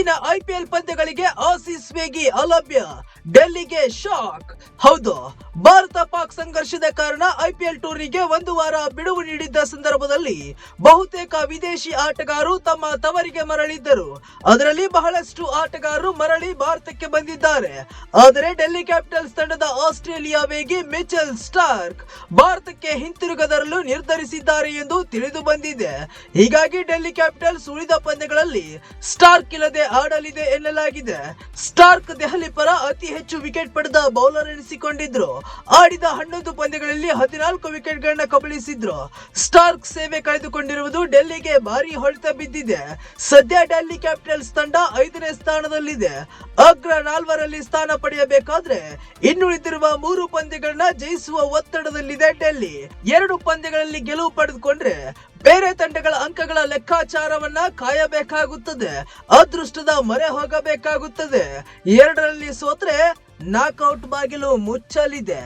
ಇಂದಿನ IPL ಪಂದ್ಯಗಳಿಗೆ Aussies ವೇಗಿ ಅಲಭ್ಯ, ಡೆಲ್ಲಿಗೆ ಶಾಕ್. ಹೌದು, ಭಾರತ ಪಾಕ್ ಸಂಘರ್ಷದ ಕಾರಣ ಐಪಿಎಲ್ ಟೂರ್ನಿಗೆ ಒಂದು ವಾರ ಬಿಡುವು ನೀಡಿದ್ದ ಸಂದರ್ಭದಲ್ಲಿ ಬಹುತೇಕ ವಿದೇಶಿ ಆಟಗಾರರು ತಮ್ಮ ತವರಿಗೆ ಮರಳಿದ್ದರು. ಅದರಲ್ಲಿ ಬಹಳಷ್ಟು ಆಟಗಾರರು ಮರಳಿ ಭಾರತಕ್ಕೆ ಬಂದಿದ್ದಾರೆ. ಆದರೆ ಡೆಲ್ಲಿ ಕ್ಯಾಪಿಟಲ್ಸ್ ತಂಡದ ಆಸ್ಟ್ರೇಲಿಯಾ ವೇಗಿ ಮಿಚೆಲ್ ಸ್ಟಾರ್ಕ್ ಭಾರತಕ್ಕೆ ಹಿಂತಿರುಗದಿರಲು ನಿರ್ಧರಿಸಿದ್ದಾರೆ ಎಂದು ತಿಳಿದು ಬಂದಿದೆ. ಹೀಗಾಗಿ ಡೆಲ್ಲಿ ಕ್ಯಾಪಿಟಲ್ಸ್ ಉಳಿದ ಪಂದ್ಯಗಳಲ್ಲಿ ಸ್ಟಾರ್ಕ್ ಇಲ್ಲದೆ ಆಡಲಿದೆ ಎನ್ನಲಾಗಿದೆ. ಸ್ಟಾರ್ಕ್ ದೆಹಲಿ ಪರ ಅತಿ ಹೆಚ್ಚು ವಿಕೆಟ್ ಪಡೆದ ಬೌಲರ್ ಎನಿಸಿಕೊಂಡಿದ್ರು. ಆಡಿದ 11 ಪಂದ್ಯಗಳಲ್ಲಿ 14 ವಿಕೆಟ್ಗಳನ್ನ ಕಬಳಿಸಿದ್ರು. ಸ್ಟಾರ್ಕ್ ಸೇವೆ ಕಳೆದುಕೊಂಡಿರುವುದು ಡೆಲ್ಲಿಗೆ ಭಾರಿ ಹೊಡೆತ ಬಿದ್ದಿದೆ. ಸದ್ಯ ಡೆಲ್ಲಿ ಕ್ಯಾಪಿಟಲ್ಸ್ ತಂಡ 5ನೇ ಸ್ಥಾನದಲ್ಲಿದೆ. ಅಗ್ರ 4ರಲ್ಲಿ ಸ್ಥಾನ ಪಡೆಯಬೇಕಾದ್ರೆ ಇನ್ನುಳಿದಿರುವ 3 ಪಂದ್ಯಗಳನ್ನ ಜಯಿಸುವ ಒತ್ತಡದಲ್ಲಿದೆ ಡೆಲ್ಲಿ. 2 ಪಂದ್ಯಗಳಲ್ಲಿ ಗೆಲುವು ಪಡೆದುಕೊಂಡ್ರೆ ಬೇರೆ ತಂಡಗಳ ಅಂಕಗಳ ಲೆಕ್ಕಾಚಾರವನ್ನ ಕಾಯಬೇಕಾಗುತ್ತದೆ. ಅದೃಷ್ಟದ ಮೊರೆ ಹೋಗಬೇಕಾಗುತ್ತದೆ. 2ರಲ್ಲಿ ಸೋತ್ರೆ ನಾಕ್ಔಟ್ ಬಾಗಿಲು ಮುಚ್ಚಲಿದೆ.